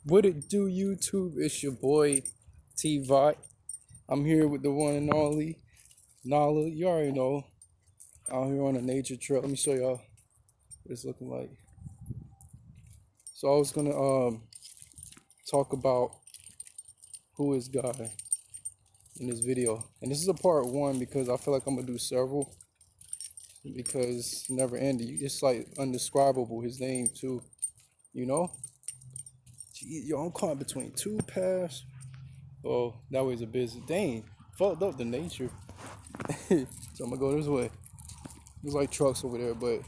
What it do, YouTube? It's your boy T Vot. I'm here with the one and only Nala. You already know. Out here on a nature trail. Let me show y'all what it's looking like. So I was gonna talk about who is God in this video, and this is a part one because I feel like I'm gonna do several because it's never ending. It's like undescribable. His name too, you know. Gee, yo, I'm caught between two paths. Oh, that was a busy. Dang, fucked up the nature. So I'm gonna go this way. There's like trucks over there, but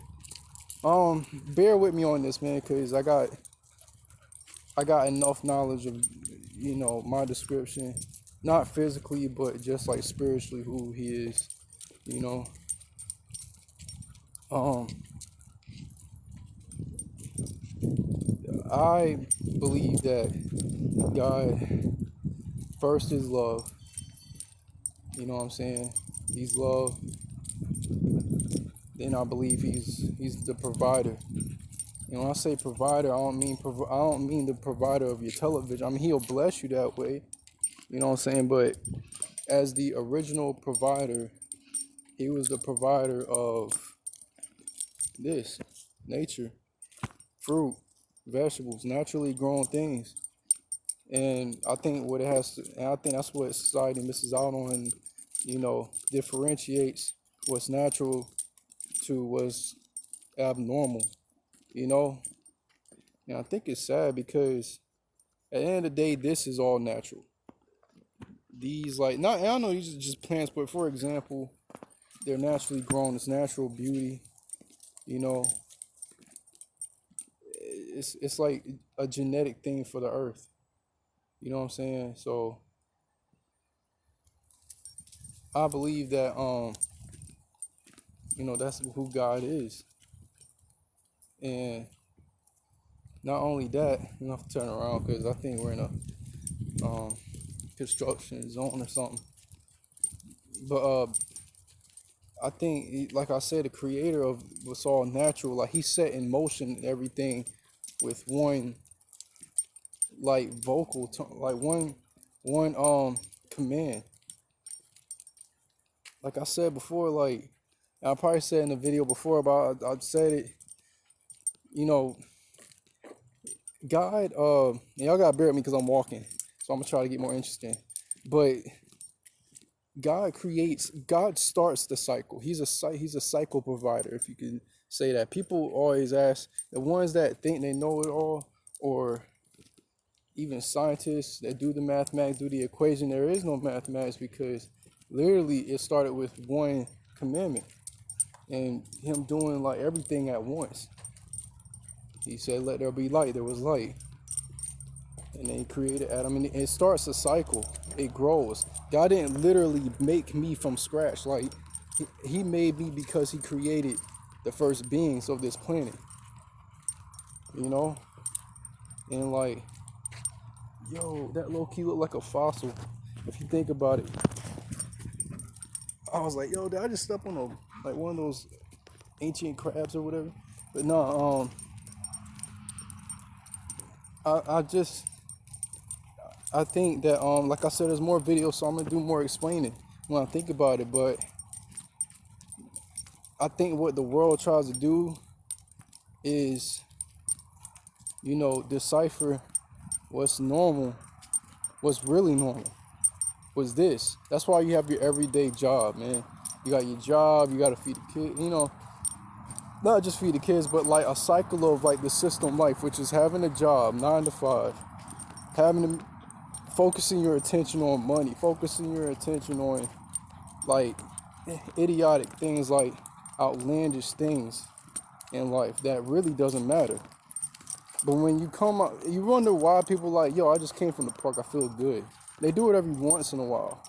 bear with me on this, man, because I got enough knowledge of my description, not physically, but just like spiritually who he is, you know. Um, I believe that God first is love. You know what I'm saying? He's love. Then I believe he's the provider. And when I say provider, I don't mean the provider of your television. I mean he'll bless you that way. You know what I'm saying? But as the original provider, he was the provider of this nature, fruit, vegetables, naturally grown things. And I think what it has to, and I think that's what society misses out on, and differentiates what's natural to what's abnormal. You know, and I think it's sad because at the end of the day, this is all natural. These like not I don't know these are just plants, but for example, they're naturally grown. It's natural beauty. You know, it's like a genetic thing for the earth. You know what I'm saying? So I believe that that's who God is, and not only that, you have to turn around because I think we're in a construction zone or something. But I think, like I said, the creator of what's all natural, like he set in motion everything with one like vocal tone, like one command. Like I said before, like I probably said in the video before about I said it, you know, God. And y'all gotta bear with me because I'm walking, so I'm gonna try to get more interesting. But God starts the cycle. He's a cycle provider, if you can say that. People always ask the ones that think they know it all, or even scientists that do the mathematics, do the equation. There is no mathematics because literally it started with one commandment and him doing like everything at once. He said, "Let there be light." There was light, and then he created Adam, and it starts a cycle. It grows. God didn't literally make me from scratch. Like he made me because he created the first beings of this planet. You know, and like, yo, that low key looked like a fossil. If you think about it, I was like, yo, did I just step on like one of those ancient crabs or whatever? But no, I just I think that like I said, there's more videos, so I'm gonna do more explaining when I think about it. But I think what the world tries to do is, decipher what's normal, what's really normal. Was this? That's why you have your everyday job, man. You got your job, you gotta feed the kid, not just feed the kids, but like a cycle of like the system life, which is having a job, 9 to 5, having to focusing your attention on money, focusing your attention on like idiotic things, like outlandish things in life that really doesn't matter. But when you come out, you wonder why people like, yo, I just came from the park, I feel good. They do it every once in a while.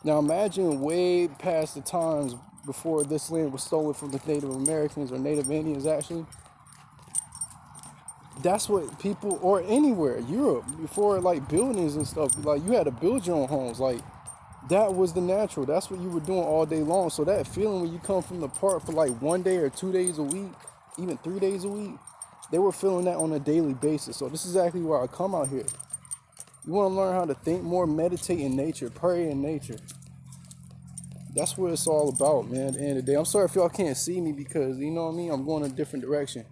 Now imagine way past the times before this land was stolen from the Native Americans or Native Indians actually. That's what people, or anywhere, Europe, before like buildings and stuff, like you had to build your own homes. Like that was the natural. That's what you were doing all day long. So that feeling when you come from the park for like one day or 2 days a week, even 3 days a week, They were feeling that on a daily basis. So this is exactly why I come out here. You want to learn how to think more, meditate in nature, pray in nature. That's what it's all about, man, at the end of the day. I'm sorry if y'all can't see me because, you know what I mean, I'm going a different direction.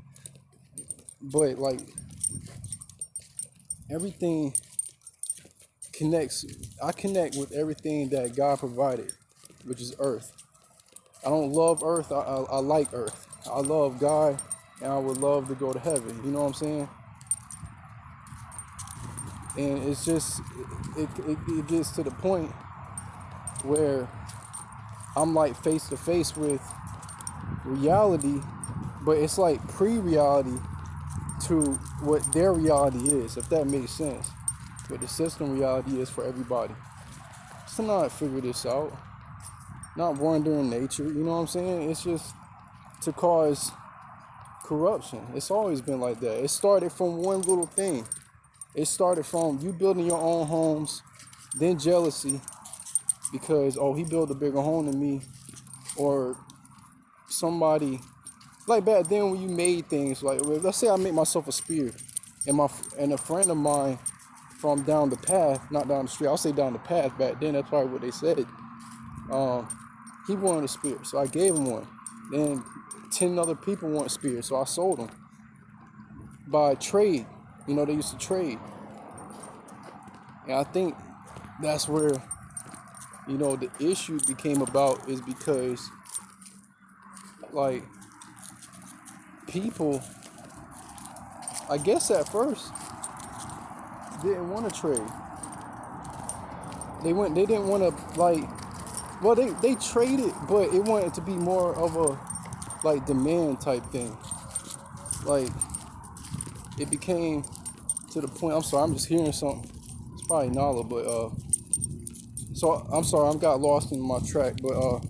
But, like, everything connects. I connect with everything that God provided, which is earth. I don't love earth. I like earth. I love God, and I would love to go to heaven. You know what I'm saying? And it's just, it gets to the point where I'm like face to face with reality, but it's like pre-reality to what their reality is, if that makes sense. What the system reality is for everybody. So not figure this out. Not wondering nature, you know what I'm saying? It's just to cause corruption. It's always been like that. It started from one little thing. It started from you building your own homes, then jealousy because, oh, he built a bigger home than me, or somebody, like back then when you made things, like let's say I make myself a spear, and a friend of mine from down the path, not down the street, I'll say down the path back then, that's probably what they said, he wanted a spear, so I gave him one. Then 10 other people want spears, so I sold them by trade. You know, they used to trade. And I think that's where, you know, the issue became about, is because, like, people, I guess at first, didn't want to trade. They didn't want to, like, well, they traded, but it wanted to be more of a, like, demand type thing. Like, it became to the point, I'm sorry, I'm just hearing something. It's probably Nala, but, so, I'm sorry, I got lost in my track, but,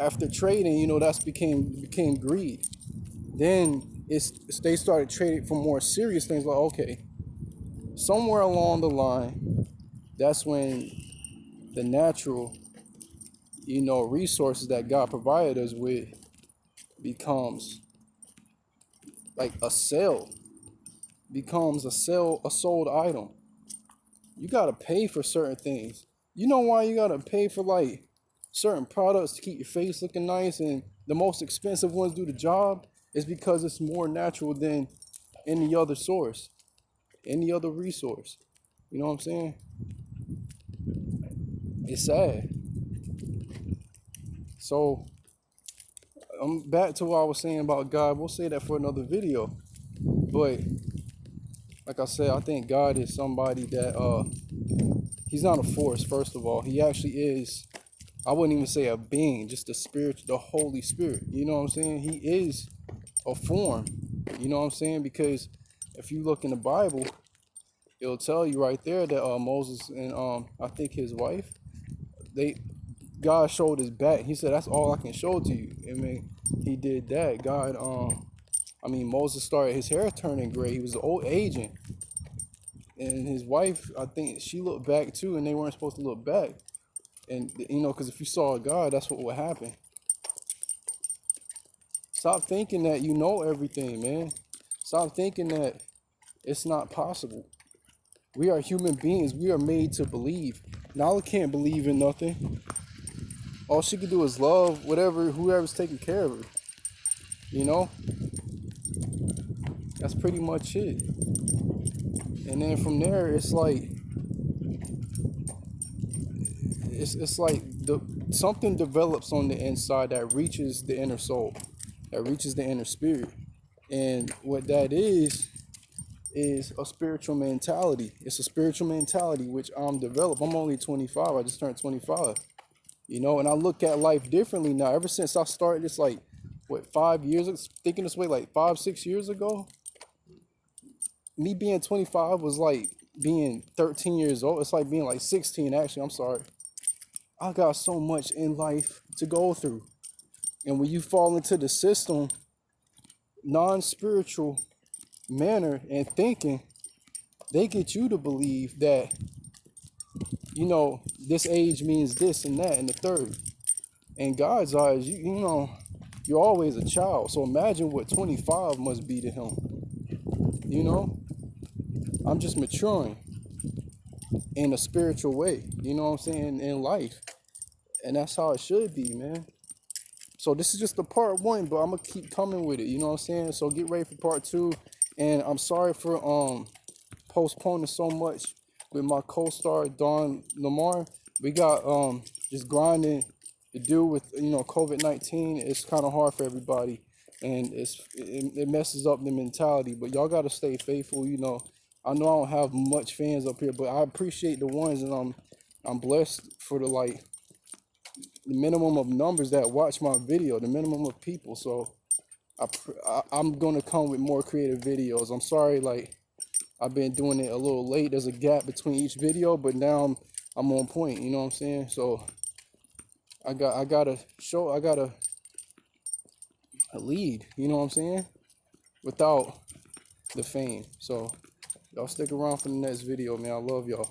after trading, you know, that's became greed. Then they started trading for more serious things, like, okay, somewhere along the line, that's when the natural, you know, resources that God provided us with becomes like a sold item. You gotta pay for certain things. You know why you gotta pay for like certain products to keep your face looking nice, and the most expensive ones do the job? Is because it's more natural than any other source, any other resource. You know what I'm saying? It's sad. So I'm back to what I was saying about God. We'll say that for another video. But like I said, I think God is somebody that he's not a force, first of all. He actually is, I wouldn't even say a being, just the spirit, the Holy Spirit. You know what I'm saying? He is a form. You know what I'm saying? Because if you look in the Bible, it'll tell you right there that Moses and I think his wife, God showed his back. He said, "That's all I can show to you." I mean, he did that. Moses started his hair turning gray. He was old aging, and his wife, I think she looked back too, and they weren't supposed to look back. And you know, because if you saw God, that's what would happen. Stop thinking that you know everything, man. Stop thinking that it's not possible. We are human beings. We are made to believe. Nala can't believe in nothing. All she can do is love whoever's taking care of her. You know? That's pretty much it. And then from there, it's like something develops on the inside that reaches the inner soul, that reaches the inner spirit. And what that is a spiritual mentality. It's a spiritual mentality which I'm developed. I'm only 25. I just turned 25. You know, and I look at life differently now. Ever since I started this, like, 5 years, thinking this way, like 5-6 years ago, me being 25 was like being 13 years old. It's like being like 16, actually. I'm sorry. I got so much in life to go through. And when you fall into the system, non-spiritual manner and thinking, they get you to believe that, you know, this age means this and that and the third. In God's eyes, you know, you're always a child. So imagine what 25 must be to him. You know, I'm just maturing in a spiritual way. You know what I'm saying? In life, and that's how it should be, man. So this is just the part one, but I'm gonna keep coming with it. You know what I'm saying? So get ready for part two. And I'm sorry for postponing so much with my co-star Don Lamar. We got just grinding to do with COVID-19. It's kind of hard for everybody, and it messes up the mentality. But y'all gotta stay faithful. I know I don't have much fans up here, but I appreciate the ones, and I'm blessed for the minimum of numbers that watch my video, the minimum of people. So I'm gonna come with more creative videos. I'm sorry, like I've been doing it a little late. There's a gap between each video, but now I'm on point. You know what I'm saying? So I gotta lead. You know what I'm saying? Without the fame. So y'all stick around for the next video, man. I love y'all.